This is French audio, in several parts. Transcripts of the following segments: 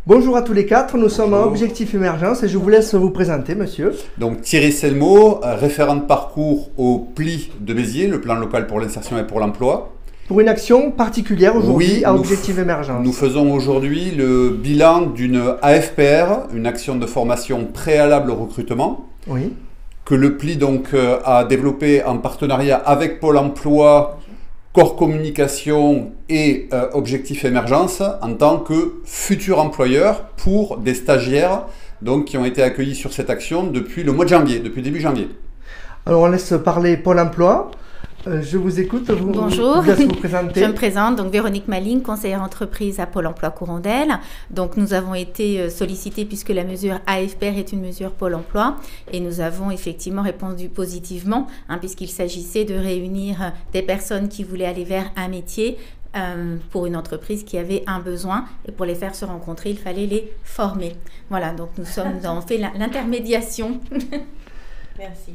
Bonjour à tous les quatre, nous sommes à Objectif Émergence et je vous laisse vous présenter, monsieur. Donc Thierry Selmo, référent de parcours au PLI de Béziers, le plan local pour l'insertion et pour l'emploi. Pour une action particulière aujourd'hui à Objectif Émergence. Nous faisons aujourd'hui le bilan d'une AFPR, une action de formation préalable au recrutement, que le PLI donc, a développé en partenariat avec Pôle emploi, Corps Communication et Objectif Émergence en tant que futur employeur pour des stagiaires donc, qui ont été accueillis sur cette action depuis le mois de janvier, depuis début janvier. Alors on laisse parler Pôle emploi. Je vous écoute. Bonjour, je vous présenter. Je me présente, donc Véronique Maline, conseillère entreprise à Pôle emploi Courondelle. Donc nous avons été sollicités puisque la mesure AFPR est une mesure Pôle emploi et nous avons effectivement répondu positivement puisqu'il s'agissait de réunir des personnes qui voulaient aller vers un métier pour une entreprise qui avait un besoin et pour les faire se rencontrer, il fallait les former. Voilà, donc nous avons fait l'intermédiation. Merci.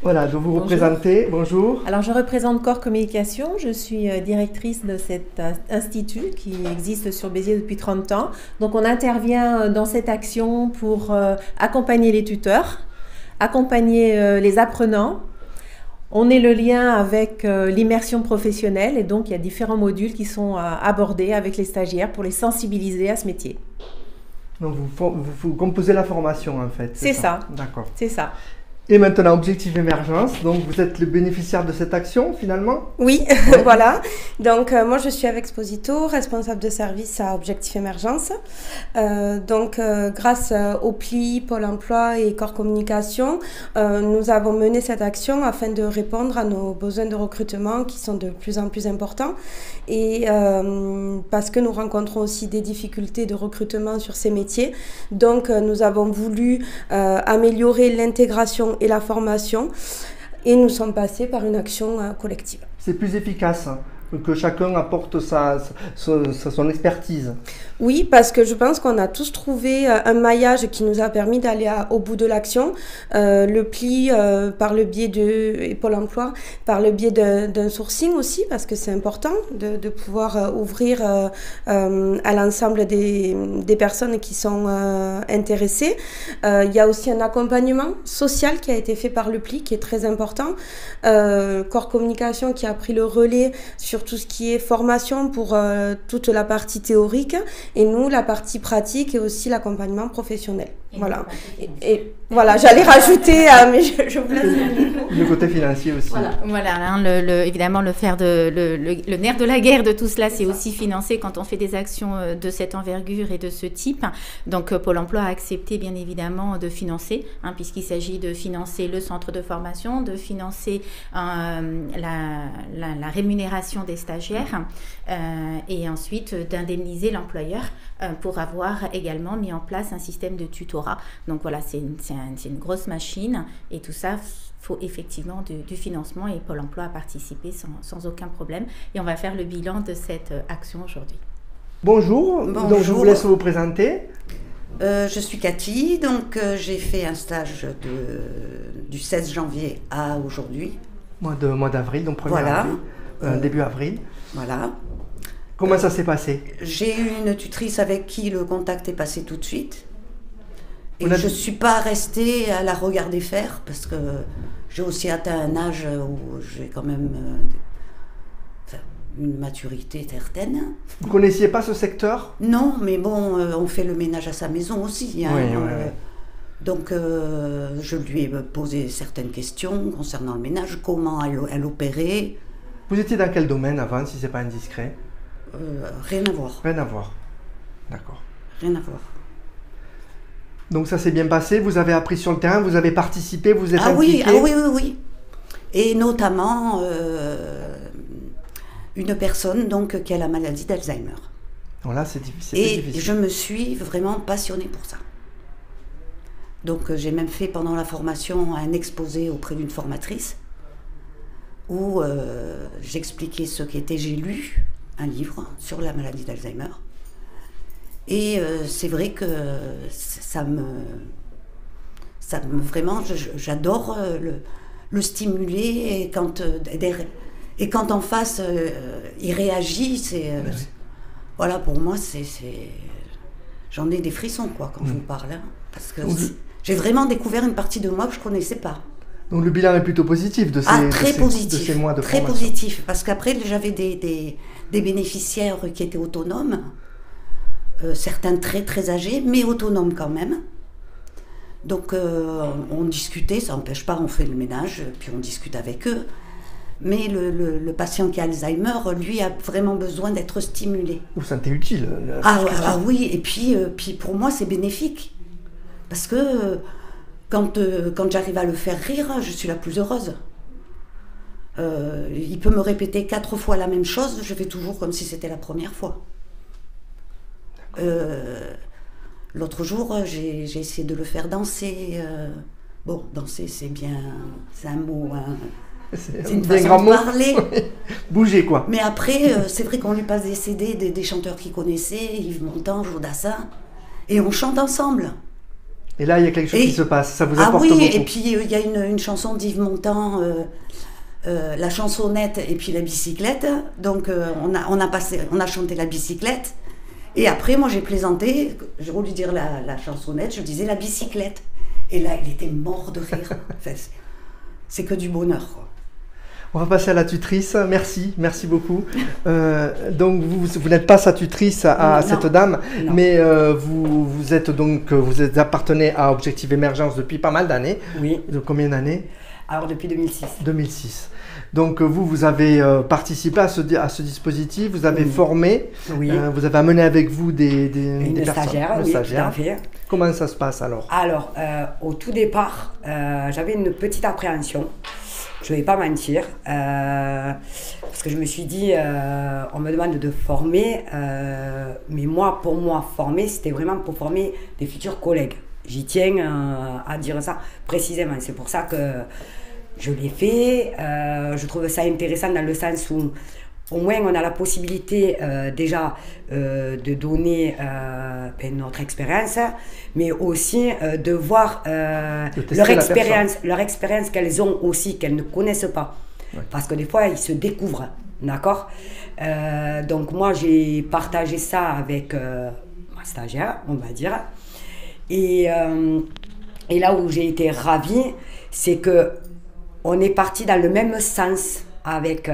Voilà, donc vous représentez, bonjour. Alors je représente Corps Communication, je suis directrice de cet institut qui existe sur Béziers depuis 30 ans. Donc on intervient dans cette action pour accompagner les tuteurs, accompagner les apprenants. On est le lien avec l'immersion professionnelle et donc il y a différents modules qui sont abordés avec les stagiaires pour les sensibiliser à ce métier. Donc vous composez la formation en fait. C'est ça. D'accord. C'est ça. Et maintenant, Objectif Émergence, donc vous êtes le bénéficiaire de cette action finalement? Oui, voilà. Donc moi je suis avec Exposito, responsable de service à Objectif Émergence. Grâce au PLI, Pôle emploi et Corps Communication, nous avons mené cette action afin de répondre à nos besoins de recrutement qui sont de plus en plus importants. Et parce que nous rencontrons aussi des difficultés de recrutement sur ces métiers. Donc nous avons voulu améliorer l'intégration et la formation, et nous sommes passés par une action collective. C'est plus efficace que chacun apporte son expertise. Oui, parce que je pense qu'on a tous trouvé un maillage qui nous a permis d'aller au bout de l'action. Le PLI par le biais et Pôle emploi, par le biais d'un sourcing aussi, parce que c'est important de pouvoir ouvrir à l'ensemble des personnes qui sont intéressées. Il y a aussi un accompagnement social qui a été fait par le PLI, qui est très important. Corps Communication qui a pris le relais sur tout ce qui est formation pour toute la partie théorique et nous la partie pratique et aussi l'accompagnement professionnel. Voilà. Et voilà, j'allais rajouter, mais je vous laisse le côté financier aussi. Voilà, évidemment le nerf de la guerre de tout cela, c'est aussi financer quand on fait des actions de cette envergure et de ce type. Donc Pôle emploi a accepté bien évidemment de financer, puisqu'il s'agit de financer le centre de formation, de financer la rémunération des stagiaires et ensuite d'indemniser l'employeur pour avoir également mis en place un système de tutorat. Donc voilà, c'est une grosse machine et tout ça, faut effectivement du financement et Pôle emploi a participé sans aucun problème. Et on va faire le bilan de cette action aujourd'hui. Bonjour, donc je vous laisse vous présenter. Je suis Cathy, donc j'ai fait un stage du 16 janvier à aujourd'hui. Mois d'avril, donc 1er avril, début avril. Voilà. Comment ça s'est passé? J'ai eu une tutrice avec qui le contact est passé tout de suite. Et je ne suis pas restée à la regarder faire parce que j'ai aussi atteint un âge où j'ai quand même une maturité certaine. Vous ne connaissiez pas ce secteur? Non, mais bon, on fait le ménage à sa maison aussi. Hein, oui. Donc, je lui ai posé certaines questions concernant le ménage, comment elle opérait. Vous étiez dans quel domaine avant, si ce n'est pas indiscret? Rien à voir. Rien à voir. D'accord. Rien à voir. Donc ça s'est bien passé, vous avez appris sur le terrain, vous avez participé, vous êtes impliqué? Oui. Et notamment une personne donc, qui a la maladie d'Alzheimer. Voilà, c'est difficile. Et je me suis vraiment passionnée pour ça. Donc j'ai même fait pendant la formation un exposé auprès d'une formatrice où j'expliquais ce qu'était, j'ai lu un livre sur la maladie d'Alzheimer. Et c'est vrai que vraiment, j'adore le stimuler et quand en face il réagit, voilà, pour moi j'en ai des frissons quoi quand je vous parle, hein, parce que j'ai vraiment découvert une partie de moi que je connaissais pas. Donc le bilan est plutôt positif de ces, de ces mois de formation. Très positif, parce qu'après j'avais des bénéficiaires qui étaient autonomes, certains très très âgés, mais autonomes quand même. Donc on discutait, ça n'empêche pas, on fait le ménage, puis on discute avec eux. Mais le patient qui a Alzheimer, lui, a vraiment besoin d'être stimulé. Vous sentez utile. Ah oui, et puis pour moi c'est bénéfique, parce que quand j'arrive à le faire rire, je suis la plus heureuse. Il peut me répéter 4 fois la même chose, je fais toujours comme si c'était la première fois. L'autre jour, j'ai essayé de le faire danser. Bon, danser, c'est un mot, hein, c'est une façon de parler. Bouger, quoi. Mais après, c'est vrai qu'on lui passe des CD des chanteurs qu'il connaissait, Yves Montand, Jodassin, et on chante ensemble. Et là, il y a quelque chose qui se passe, ça vous apporte beaucoup. Et puis il y a une chanson d'Yves Montand, la chansonnette et puis la bicyclette. Donc on a chanté la bicyclette. Et après, moi j'ai plaisanté, au lieu de dire la chansonnette, je disais la bicyclette. Et là, il était mort de rire. Enfin, c'est que du bonheur, quoi. On va passer à la tutrice. Merci beaucoup. Donc vous n'êtes pas sa tutrice à cette dame, non. Mais vous appartenez à Objectif Émergence depuis pas mal d'années. Oui. De combien d'années? Alors depuis 2006. 2006. Donc vous avez participé à ce dispositif, vous avez formé, oui. Vous avez amené avec vous des stagiaires, oui, stagiaires. Tout à fait. Comment ça se passe alors? Alors au tout départ, j'avais une petite appréhension. Je ne vais pas mentir, parce que je me suis dit, on me demande de former, mais pour moi, former, c'était vraiment pour former des futurs collègues. J'y tiens à dire ça précisément, c'est pour ça que je l'ai fait. Je trouve ça intéressant dans le sens où, au moins, on a la possibilité déjà de donner notre expérience, mais aussi de voir leur expérience qu'elles ont aussi, qu'elles ne connaissent pas. Ouais. Parce que des fois, ils se découvrent, d'accord? Donc moi, j'ai partagé ça avec ma stagiaire, on va dire. Et là où j'ai été ravie, c'est qu'on est parti dans le même sens avec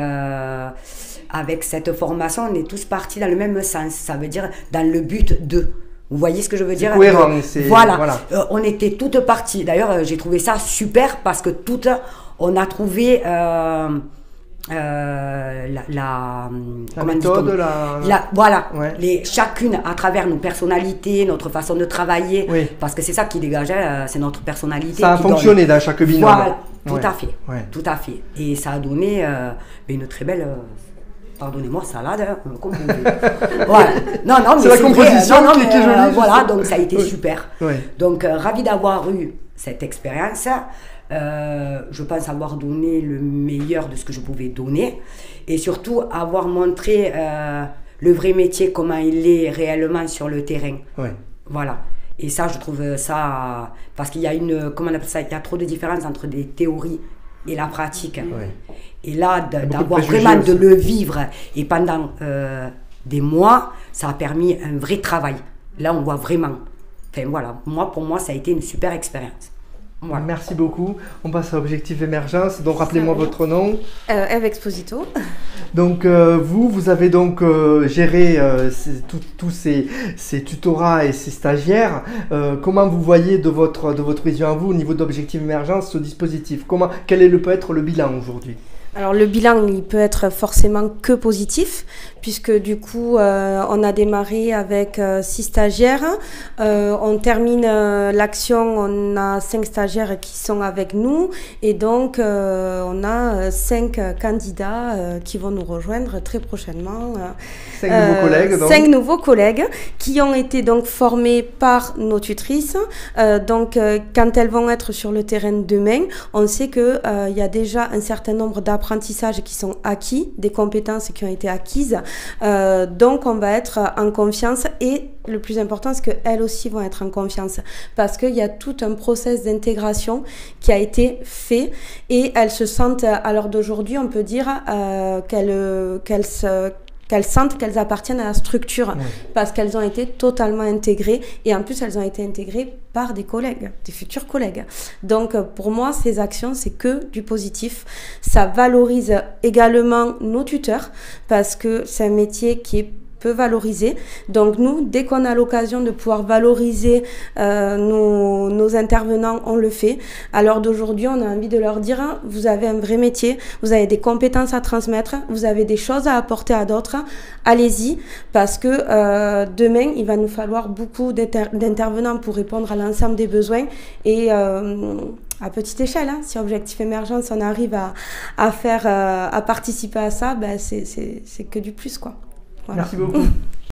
cette formation, on est tous partis dans le même sens. Ça veut dire dans le but de. Vous voyez ce que je veux dire? Cohérent, voilà. On était toutes parties. D'ailleurs, j'ai trouvé ça super parce que toutes, on a trouvé la méthode, voilà. Ouais. Chacune à travers nos personnalités, notre façon de travailler, oui. Parce que c'est ça qui dégageait, c'est notre personnalité. Ça a fonctionné dans chaque binôme. Voilà, tout ouais. à fait, ouais. Tout à fait. Et ça a donné une très belle. Pardonnez-moi, salade, hein, voilà. Non, mais c'est la composition qui est jolie. Voilà, donc ça a été super. Ouais. Donc, ravi d'avoir eu cette expérience. Je pense avoir donné le meilleur de ce que je pouvais donner. Et surtout, avoir montré le vrai métier, comment il est réellement sur le terrain. Ouais. Voilà. Et ça, je trouve ça... Parce qu'il y a comment on appelle ça? Il y a trop de différence entre des théories et la pratique. Ouais. Et là, d'avoir vraiment de le vivre, et pendant des mois, ça a permis un vrai travail. Là, on voit vraiment. Enfin, voilà. Pour moi, ça a été une super expérience. Voilà. Merci beaucoup. On passe à Objectif Émergence. Donc, rappelez-moi votre nom. Eve Exposito. Donc, vous avez donc géré tous ces tutorats et ces stagiaires. Comment vous voyez de votre vision à vous, au niveau d'Objectif Émergence, ce dispositif? Quel peut être le bilan aujourd'hui? Alors le bilan, il peut être forcément que positif, puisque du coup, on a démarré avec 6 stagiaires. On termine l'action, on a 5 stagiaires qui sont avec nous, et donc on a 5 candidats qui vont nous rejoindre très prochainement. 5 nouveaux collègues, donc. 5 nouveaux collègues qui ont été donc formés par nos tutrices. Donc quand elles vont être sur le terrain demain, on sait que il y a déjà un certain nombre d'apprentissages qui sont acquis, des compétences qui ont été acquises. Donc on va être en confiance, et le plus important, c'est qu'elles aussi vont être en confiance, parce qu'il y a tout un process d'intégration qui a été fait, et elles se sentent, à l'heure d'aujourd'hui, on peut dire qu'elles sentent qu'elles appartiennent à la structure, parce qu'elles ont été totalement intégrées, et en plus elles ont été intégrées par des collègues, des futurs collègues. Donc pour moi, ces actions, c'est que du positif. Ça valorise également nos tuteurs, parce que c'est un métier qui est peu valorisé. Donc nous, dès qu'on a l'occasion de pouvoir valoriser nos intervenants, on le fait. À l'heure d'aujourd'hui, on a envie de leur dire, hein, vous avez un vrai métier, vous avez des compétences à transmettre, vous avez des choses à apporter à d'autres, allez-y, parce que demain, il va nous falloir beaucoup d'intervenants pour répondre à l'ensemble des besoins, et à petite échelle, hein, si Objectif Émergence, on arrive à participer à ça, ben c'est que du plus, quoi. Voilà. Merci beaucoup.